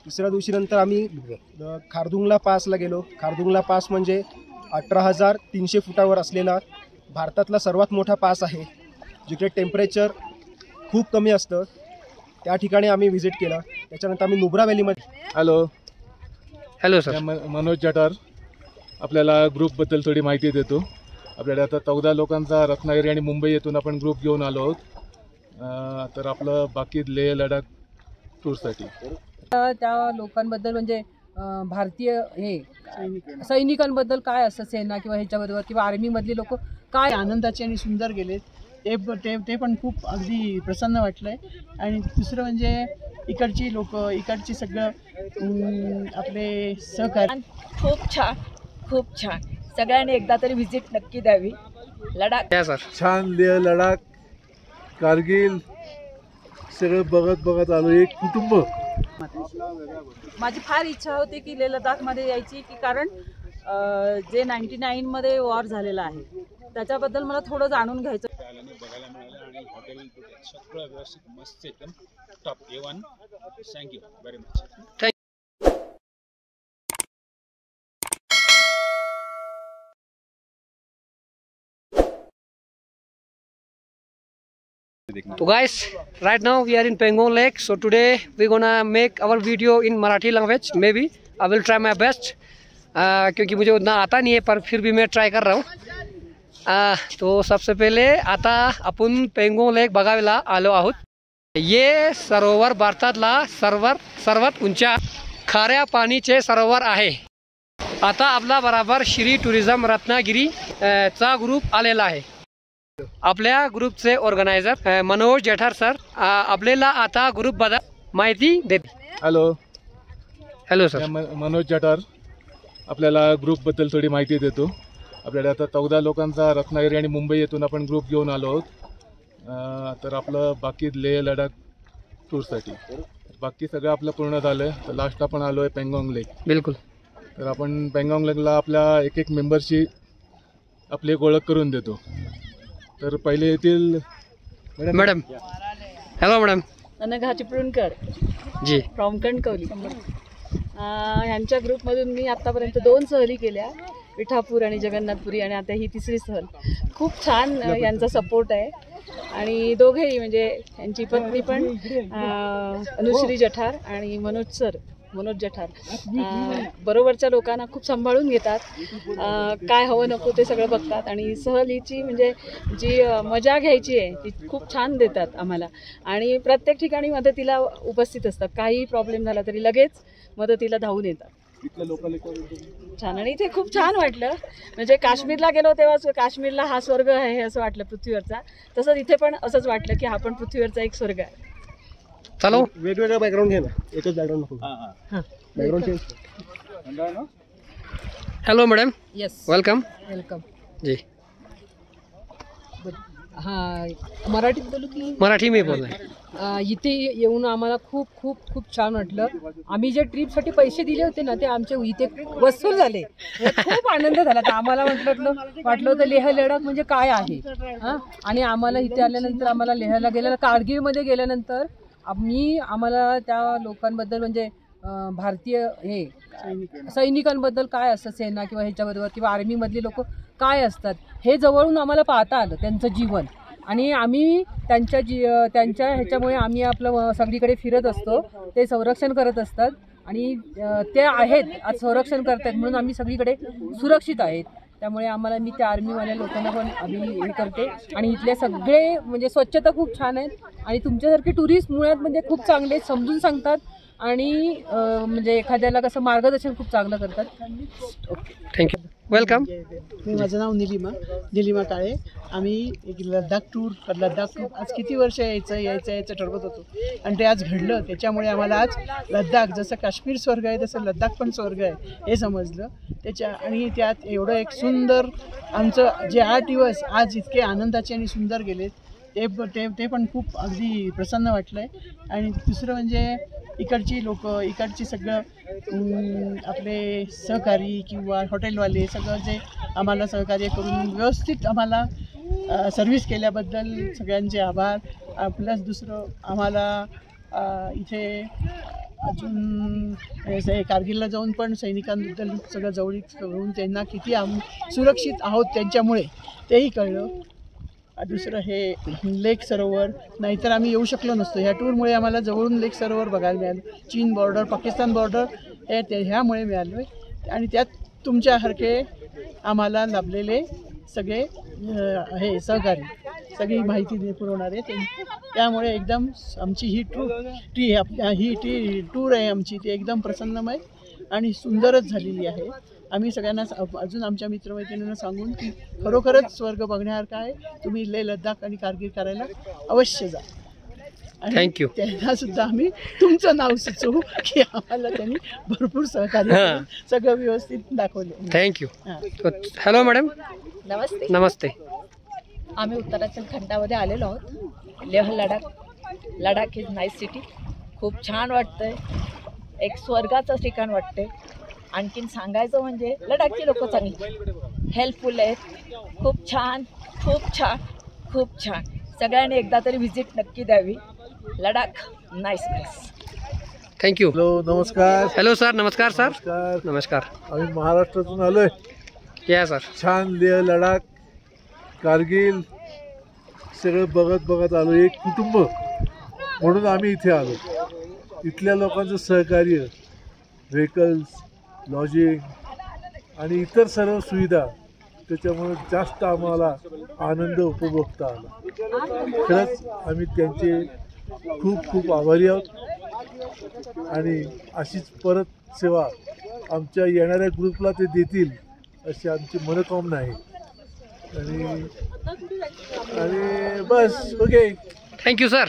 तिसऱ्या दिवशी नंतर आम्ही खारदुंगला पासला गेलो। खारदुंगला पास म्हणजे 18,300 फुटावर असलेला भारतातला सर्वात मोठा पास आहे, जिकडे टेम्परेचर खूप कमी असतं। त्या ठिकाणी आम्ही व्हिजिट केला। त्याच्यानंतर आम्ही नुब्रा व्हॅलीमध्ये हॅलो सर, मनोज जठार आपल्याला ग्रुपबद्दल थोडी माहिती देतो। आपल्याला आता 14 लोकांचा रत्नागिरी आणि मुंबई येथून आपण ग्रुप घेऊन आलो आहोत। तर आपलं बाकी लेह लडाख टूरसाठी त्या लोकांबद्दल म्हणजे भारतीय सैनिकांबद्दल काय असतं, सेना किंवा ह्याच्याबरोबर किंवा आर्मीमधली लोक काय आनंदाचे आणि सुंदर गेले ते पण खूप अगदी प्रसन्न वाटलंय। आणि दुसरं म्हणजे इकडची लोक, इकडची सगळं आपले सहकारी खूप छान सगळ्यांनी एकदा तरी व्हिजिट नक्की द्यावी। लडाख छान, लेह लडाख कारगिल सगळं बघत आलो, एक कुटुंब। माझी फार इच्छा होती की लेह लडाखमध्ये यायची, की कारण जे 99 मध्ये वॉर झालेला आहे त्याच्याबद्दल मला थोडं जाणून घ्यायचं। बघायला मिळालं आणि हॉटेल सगळं व्यवस्थित मस्त एकदम top A1। Thank you very much. So guys, right now we are in Pangong Lake. So today we're gonna make our video in Marathi language. Maybe I will try my best. क्योंकि मुझे उतना आता नहीं है, पर फिर भी मैं ट्राई कर रहा हूँ। तो सबसे पहले आता आपण पेंगोंग लेक बघायला आलो आहोत। ये सरोवर भारतातला सर्वात उंचा खाऱ्या पाणीचे सरोवर आहे। आता आपला बराबर श्री टुरिझम रत्नागिरी चा ग्रुप आलेला आहे। आपल्या ग्रुपचे ऑर्गनायझर मनोज जठार सर आपल्याला आता ग्रुप बद्दल माहिती देतील। हॅलो सर, मनोज जठार आपल्याला ग्रुपबद्दल थोडी माहिती देतो। आपल्याला आता 14 लोकांचा रत्नागिरी आणि मुंबई येथून आपण ग्रुप घेऊन आलो आहोत। तर आपलं बाकी लेह लडाख टूरसाठी बाकी सगळं आपलं पूर्ण झालं। तर लास्ट आपण आलो आहे पेंगॉंग लेक। बिलकुल। तर आपण पेंगॉंग लेकला आपल्या एक मेंबरशी आपली एक ओळख करून देतो। तर पहिले येथील madam. Hello madam. Anagha Chiplunkar ji from Kankavli. ह्यांच्या ग्रुपमधून मी आतापर्यंत 2 सहली केल्या, विठापूर आणि जगन्नाथपुरी, आणि आता ही तिसरी सहल। खूप छान यांचा सपोर्ट आहे। आणि दोघेही म्हणजे यांची पत्नी पण अनुश्री जठार आणि मनोज जठार बरोबरच्या लोकांना खूप सांभाळून घेतात। काय हवं नको ते सगळं बघतात आणि सहलीची म्हणजे जी मजा घ्यायची आहे ती खूप छान देतात आम्हाला। आणि प्रत्येक ठिकाणी मदतीला उपस्थित असतात। काही प्रॉब्लेम झाला तरी लगेच मदतीला धावून येतात। छान, आणि इथे खूप छान वाटलं। म्हणजे काश्मीरला गेलो तेव्हा काश्मीरला हा स्वर्ग आहे असं वाटलं पृथ्वीवरचा, तसंच इथे पण असंच वाटलं की हा पण पृथ्वीवरचा एक स्वर्ग आहे। चलो वेगवेगळं बॅकग्राऊंड घे ना, एकच बॅकग्राऊंड नको। Background change. Hello madam. Yes, welcome welcome ji. हाँ, मराठीत बोलू की मराठी में बोल रहे। इथे येऊन आम्हाला खूप खूप खूप छान वाटलं। आम्ही जे ट्रिपसाठी पैसे दिले होते ना ते आमचे इथे वसूल झाले। खूप आनंद झाला। तर आम्हाला वाटलं होतं लेह लडाख म्हणजे काय आहे। हां, आणि आम्हाला इथे आल्यानंतर आम्हाला लेहला गेल्यानंतर कारगिलमध्ये गेल्यानंतर आम्हाला त्या लोकांबद्दल म्हणजे भारतीय सैनिकांबद्दल काय असतं, सेना किंवा ह्याच्याबरोबर किंवा आर्मीमधली लोक काय असतात हे जवळून आम्हाला पाहता आलं, त्यांचं जीवन। आणि आम्ही त्यांच्या ह्याच्यामुळे आम्ही आपलं सगळीकडे फिरत असतो। ते संरक्षण करत असतात आणि ते आहेत आज संरक्षण करतात म्हणून आम्ही सगळीकडे सुरक्षित आहेत। त्यामुळे आम्हाला मी त्या आर्मीवाल्या लोकांना पण आम्ही हे करते। आणि इथले सगळे म्हणजे स्वच्छता खूप छान आहेत आणि तुमच्यासारखे टुरिस्ट मुळात म्हणजे खूप चांगले समजून सांगतात आणि म्हणजे एखाद्याला कसं मार्गदर्शन खूप चांगलं करतात। Okay, thank you, welcome. माझं नाव निलिमा काळे। आम्ही एक लडाख आज किती वर्ष यायचं ठरवत होतो आणि ते आज घडलं। त्याच्यामुळे आम्हाला आज लडाख जसं काश्मीर स्वर्ग आहे तसं लडाख पण स्वर्ग आहे हे समजलं। आणि त्यात एवढं एक सुंदर आमचं जे 8 दिवस आज इतके आनंदाचे आणि सुंदर गेले ते पण खूप अगदी प्रसन्न वाटलंय। आणि दुसरं म्हणजे इकडची लोक, इकडची सगळं आपले सहकारी किंवा हॉटेलवाले सगळं जे आम्हाला सहकार्य करून व्यवस्थित आम्हाला सर्व्हिस केल्याबद्दल सगळ्यांचे आभार। प्लस दुसरं आम्हाला इथे अजून कारगिलला जाऊन पण सैनिकांबद्दल सगळं जवळीक होऊन त्यांना किती सुरक्षित आहोत त्यांच्यामुळे तेही कळलं. दुसरं हे लेक सरोवर, नाहीतर आम्ही येऊ शकलो नसतो. ह्या टूरमुळे आम्हाला जवळून लेक सरोवर बघायला मिळालं. चीन बॉर्डर, पाकिस्तान बॉर्डर ह्यामुळे मिळालं. आणि त्यात तुमच्यासारखे आम्हाला लाभलेले सगळे हे सहकारी, सगळी माहिती पुरवणारे त्यामुळे एकदम आमची ही टूर आहे आमची ती एकदम प्रसन्नमय आणि सुंदरच झालेली आहे. आम्ही सगळ्यांना अजून आमच्या मित्रमैत्रिणींना सांगून की खरोखरच स्वर्ग बघण्यासारखा आहे. तुम्ही लेह लडाख आणि कारगिल करायला अवश्य जा. थँक्यू. त्यांना सुद्धा आम्ही तुमचं नाव सुचवू की आम्हाला त्यांनी भरपूर सहकार्य सगळं व्यवस्थित दाखवलं. थँक्यू. Hello madam. नमस्ते. नमस्ते. आम्ही उत्तराखंड खंडामध्ये आलेलो आहोत. Leh Ladakh is nice city. खूप छान वाटतंय, एक स्वर्गाचं ठिकाण वाटतंय. आणखीन सांगायचं म्हणजे लडाखची लोक चांगली हेल्पफुल आहेत. खूप छान खूप छान खूप छान. सगळ्यांनी एकदा तरी व्हिजिट नक्की द्यावी. Ladakh nice place. Thank you. Hello, नमस्कार. Hello sir. नमस्कार सर. नमस्कार. आम्ही महाराष्ट्रातून आलोय. या सर. छान लेह लडाख कारगिल सगळं बघत आलो. एक कुटुंब म्हणून आम्ही इथे आलो. इथल्या लोकांचं सहकार्य, व्हेकल्स, लॉजिंग आणि इतर सर्व सुविधा, त्याच्यामुळे जास्त आम्हाला आनंद उपभोगता आला. खरंच आम्ही त्यांचे खूप खूप आभारी आहोत आणि अशीच परत सेवा आमच्या येणाऱ्या ग्रुपला ते देतील अशी आमची मनोकामना आहे. आणि बस. Okay. Thank you sir.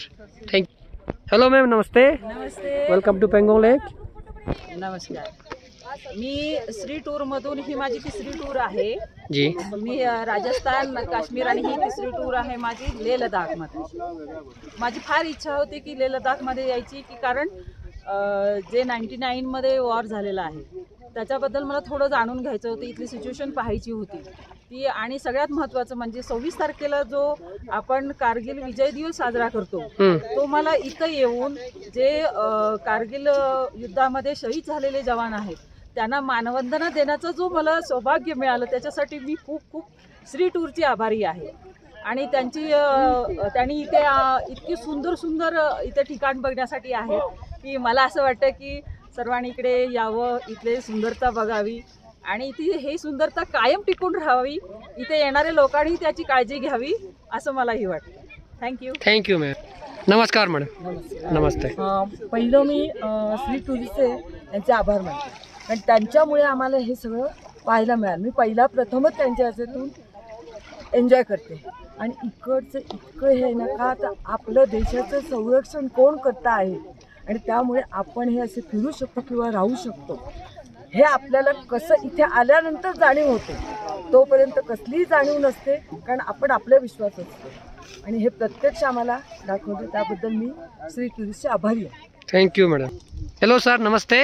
Thank you. Hello ma'am. नमस्ते. नमस्ते. Welcome to Pangong lake. नमस्कार. मी श्री टूरमधून, ही माझी तिसरी टूर आहे जी. मी राजस्थान, काश्मीर आणि ही तिसरी टूर आहे माझी लेह लडाखमध्ये. माझी फार इच्छा होती की लेह लडाखमध्ये यायची, की कारण जे 99मध्ये वॉर झालेला आहे त्याच्याबद्दल मला थोडं जाणून घ्यायचं होतं. इथली सिच्युएशन पाहायची होती ती. आणि सगळ्यात महत्त्वाचं म्हणजे 26 तारखेला जो आपण कारगिल विजय दिवस साजरा करतो तो मला इथं येऊन जे कारगिल युद्धामध्ये शहीद झालेले जवान आहेत त्यांना मानवंदना देण्याचं जो मला सौभाग्य मिळालं त्याच्यासाठी मी खूप खूप श्री टूरची आभारी आहे. आणि त्यांनी इथे इतकी सुंदर इथे ठिकाण बघण्यासाठी आहे की मला असं वाटतं की सर्वांनी इकडे यावं, इथले सुंदरता बघावी आणि इथे ही सुंदरता कायम टिकून राहावी. इथे येणाऱ्या लोकांनी त्याची काळजी घ्यावी असं मलाही वाटतं. थँक्यू. Thank you ma'am. नमस्कार मॅडम. नमस्ते. पहिलं मी श्री टुरिस्टचे यांचे आभार मानते, कारण त्यांच्यामुळे आम्हाला हे सगळं पाहायला मिळालं. मी प्रथमच त्यांच्या याच्यातून एन्जॉय करते. आणि इकडचं इतकं हे ना का तर आपलं देशाचं संरक्षण कोण करता आहे आणि त्यामुळे आपण हे असे फिरू शकतो किंवा राहू शकतो हे आपल्याला कसं इथे आल्यानंतर जाणीव होते. तोपर्यंत कसलीही जाणीव नसते, कारण आपण आपल्या विश्वास असतो आणि हे प्रत्यक्ष आम्हाला दाखवते. त्याबद्दल मी श्री टुरिस्टचे आभारी आहे. Thank you madam. Hello sir. नमस्ते.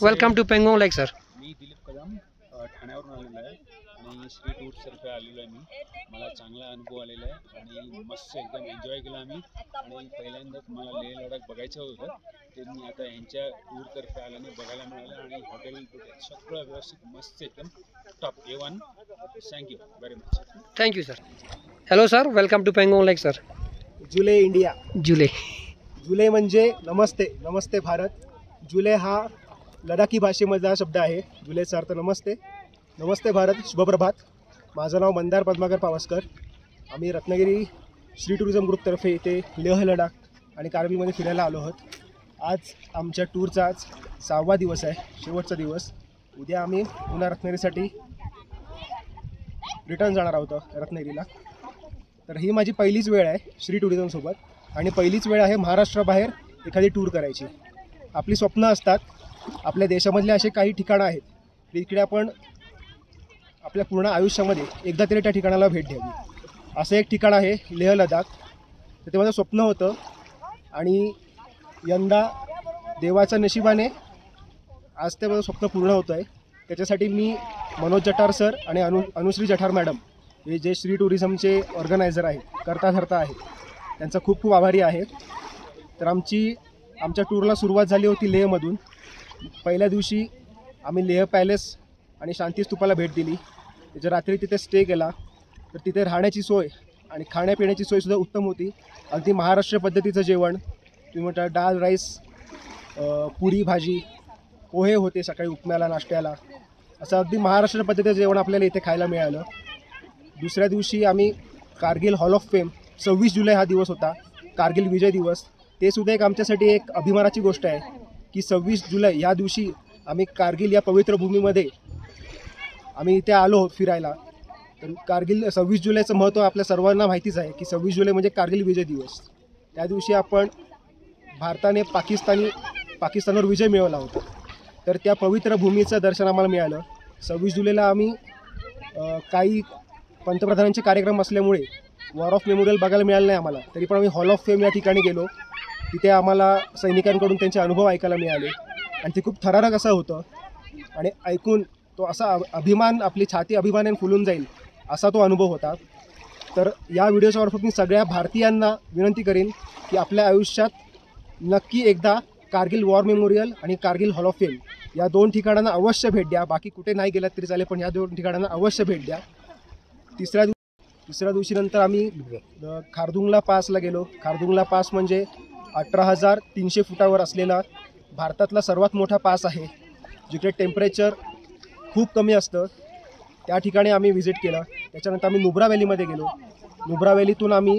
Welcome to Pangong lake sir. मी दिलीप कदम ठाण्यावरून आलेलो आहे आणि श्री टूरतर्फे आलेलो आहे. मला चांगला अनुभव आलेला आहे आणि मस्त एकदम एन्जॉय केला आम्ही. आणि पहिल्यांदा मला लेह लडाख बघायचं होतं ते मी आता यांच्या टूरतर्फे आल्याने बघायला मिळालं. आणि हॉटेल सगळं व्यवस्थित मस्त एकदम top A1. Thank you very much. Thank you sir. Hello sir. Welcome to Pangong lake sir. जुले इंडिया. जुले म्हणजे नमस्ते. नमस्ते भारत. जुले हा लडाखी भाषेमधला शब्द आहे. जुलेचा अर्थ नमस्ते. नमस्ते भारत. शुभप्रभात. माझं नाव मंदार पद्माकर पावसकर. आम्ही रत्नागिरी श्री टुरिझम ग्रुपतर्फे इथे लेह लडाख आणि कारगिलमध्ये फिरायला आलो आहोत. आज आमच्या टूरचा 6वा दिवस आहे, शेवटचा दिवस. उद्या आम्ही पुन्हा रत्नागिरीसाठी रिटर्न जाणार आहोत रत्नागिरीला. तर ही माझी पहिलीच वेळ आहे श्री टुरिझमसोबत आणि पहिलीच वेळ आहे महाराष्ट्राबाहेर एखादी टूर करायची. आपली स्वप्न असतात. आपल्या देशामधले असे काही ठिकाणं आहेत तिकडे आपण आपल्या पूर्ण आयुष्यामध्ये एकदा तरी त्या ठिकाणाला भेट द्यावी. असं एक ठिकाण आहे लेह लडाख. तर ते माझं स्वप्न होतं आणि यंदा देवाच्या नशिबाने आज ते माझं स्वप्न पूर्ण होतं आहे. त्याच्यासाठी मी मनोज जठार सर आणि अनुश्री जठार मॅडम हे जे श्री टुरिझमचे ऑर्गनायझर आहेत, करता धरता आहेत, त्यांचा खूप खूप आभारी आहे. तर आमची आमच्या टूरला सुरुवात झाली होती लेहमधून. पहिल्या दिवशी आम्ही लेह पॅलेस आणि शांती स्तूपाला भेट दिली. त्याच्या रात्री तिथे स्टे केला. तर तिथे राहण्याची सोय आणि खाण्यापिण्याची सोयसुद्धा उत्तम होती. अगदी महाराष्ट्र पद्धतीचं जेवण, तुम्ही म्हणता डाळ राईस, पुरी भाजी, पोहे होते सकाळी उपम्याला नाश्त्याला, असं अगदी महाराष्ट्र पद्धतीचं जेवण आपल्याला इथे खायला मिळालं. दुसऱ्या दिवशी आम्ही कारगिल हॉल ऑफ फेम, 26 जुलै हा दिवस होता, कारगिल विजय दिवस. ते सुद्धा एक आमच्यासाठी एक अभिमानाची गोष्ट आहे की 26 जुलै या दिवशी आम्ही कारगिल या पवित्र भूमीमध्ये आम्ही इथे आलो आहोत फिरायला. तर कारगिल 26 जुलैचं महत्त्व आपल्या सर्वांना माहितीच आहे की 26 जुलै म्हणजे कारगिल विजय दिवस. त्या दिवशी आपण भारताने पाकिस्तानवर विजय मिळवला होता. तर त्या पवित्र भूमीचं दर्शन आम्हाला मिळालं. 26 जुलैला आम्ही काही पंतप्रधानांचे कार्यक्रम असल्यामुळे वॉर ऑफ मेमोरियल बघायला मिळालं नाही आम्हाला. तरी पण आम्ही हॉल ऑफ फेम या ठिकाणी गेलो. तिथे आम्हाला सैनिकांकडून त्यांचे अनुभव ऐकायला मिळाले आणि ते खूप थरारक असं होतं. आणि ऐकून तो असा अभिमान, आपली छाती अभिमानाने फुलून जाईल असा तो अनुभव होता. तर या व्हिडिओच्या मार्फत मी सगळ्या भारतीयांना विनंती करेन की आपल्या आयुष्यात नक्की एकदा कारगिल वॉर मेमोरियल आणि कारगिल हॉल ऑफ फेम या 2 ठिकाणांना अवश्य भेट द्या. बाकी कुठे नाही गेलात तरी चालेल, पण या 2 ठिकाणांना अवश्य भेट द्या. तिसऱ्या दिवशी नंतर आम्ही खारदुंगला पासला गेलो. खारदुंगला पास म्हणजे 18,300 फुटावर असलेला भारतातला सर्वात मोठा पास आहे, जिकडे टेम्परेचर खूप कमी असतं. त्या ठिकाणी आम्ही व्हिजिट केलं. त्याच्यानंतर आम्ही नुब्रा व्हॅलीमध्ये गेलो. नुब्रा व्हॅलीतून आम्ही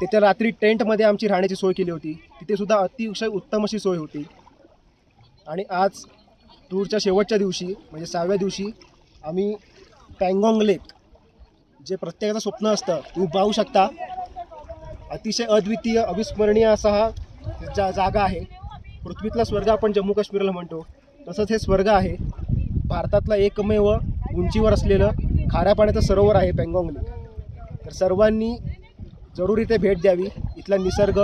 तिथे रात्री टेंटमध्ये आमची राहण्याची सोय केली होती. तिथेसुद्धा अतिशय उत्तम अशी सोय होती. आणि आज टूरच्या शेवटच्या दिवशी म्हणजे 6व्या दिवशी आम्ही पँगॉंग लेक, जे प्रत्येकाचं स्वप्न असतं, तुम्ही पाहू शकता, अतिशय अद्वितीय अविस्मरणीय असा हा जागा आहे. पृथ्वीतला स्वर्ग आपण जम्मू काश्मीरला म्हणतो, तसंच हे स्वर्ग आहे. भारतातला एकमेव उंचीवर असलेलं खाऱ्या पाण्याचं सरोवर आहे पँगॉंग लेक. तर सर्वांनी जरूर इथे भेट द्यावी. इथला निसर्ग,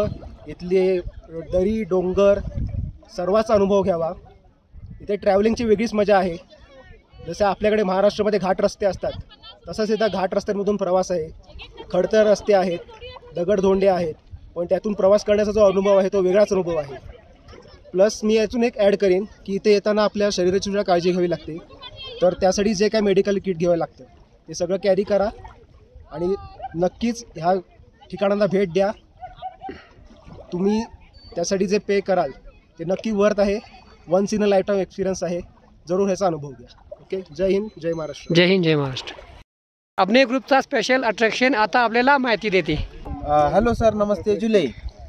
इथले दरी डोंगर सर्वांचा अनुभव घ्यावा. इथे ट्रॅव्हलिंगची वेगळीच मजा आहे. जसं आपल्याकडे महाराष्ट्रामध्ये घाट रस्ते असतात, तसंच इथं घाट रस्त्यांमधून प्रवास आहे. खडतर रस्ते आहेत, दगडधोंडे आहेत, पण त्यातून प्रवास करण्याचा जो अनुभव आहे तो वेगळाच अनुभव आहे. प्लस मी यातून एक ॲड करेन की इथे येताना आपल्या शरीराची सुद्धा काळजी घ्यावी लागते. तर त्यासाठी जे काय मेडिकल किट घ्यावं लागतं ते सगळं कॅरी करा आणि नक्कीच ह्या ठिकाणांना भेट द्या. तुम्ही त्यासाठी जे पे कराल ते नक्की वर्थ आहे. Once in a lifetime experience आहे. जरूर ह्याचा अनुभव घ्या. ओके, जय हिंद, जय महाराष्ट्र. जय हिंद, जय महाराष्ट्र. अपने ग्रुपचा स्पेशल अट्रॅक्शन आता आपल्याला माहिती देते. हॅलो सर, नमस्ते. जुलै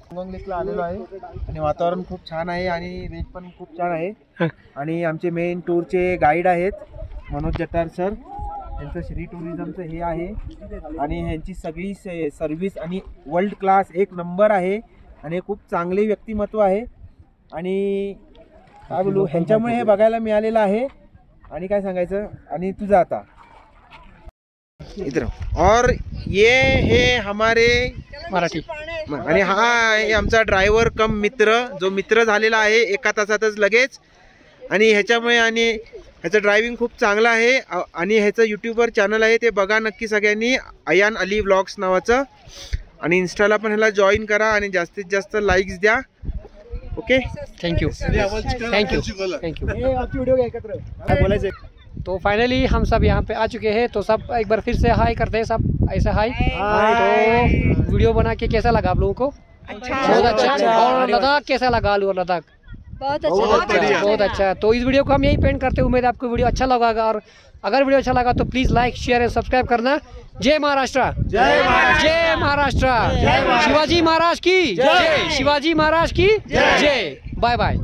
पँगॉंग लेकला आलेलो आहे आणि वातावरण खूप छान आहे आणि रेंज पण खूप छान आहे. आणि आमचे मेन टूरचे गाईड आहेत मनोज जटार सर. यांचं श्री टुरिझमचं हे आहे आणि ह्यांची सगळी सर्व्हिस आणि वर्ल्ड क्लास एक नंबर आहे आणि खूप चांगले व्यक्तिमत्व आहे. आणि काय बोलू, ह्यांच्यामुळे हे बघायला मिळालेलं आहे. आणि काय सांगायचं, आणि तुझं आता इधर. और ये है हमारे मराठी आणि हा आहे आमचा ड्रायव्हर कम मित्र, जो मित्र झालेला आहे 1 तासातच लगेच. आणि ह्याच्यामुळे आणि ह्याचं ड्रायव्हिंग खूप चांगलं आहे. आणि ह्याचं यूट्यूबवर चॅनल आहे, ते बघा नक्की सगळ्यांनी, अयान अली व्लॉग्स नावाचं. आणि इंस्टाला पण ह्याला जॉईन करा आणि जास्तीत जास्त लाईक्स द्या. Okay, thank you thank you thank you. बोलायचं तो फाइनली हम सब यहाँ पे आ चुके हैं. तो सब एक बार फिर से हाई करते हैं, सब ऐसे हाई. तो वीडियो बना के कैसा लगा आप लोगों को? बहुत अच्छा. और लद्दाख कैसा लगा? लद्दाख बहुत बहुत अच्छा. तो इस वीडियो को हम यही पेंट करते हैं. उम्मीद आपको वीडियो अच्छा लगा. और अगर वीडियो अच्छा लगा तो please like, share end subscribe करना. जय महाराष्ट्र, जय महाराष्ट्र. शिवाजी महाराज की जय, शिवाजी महाराज की जय. Bye bye.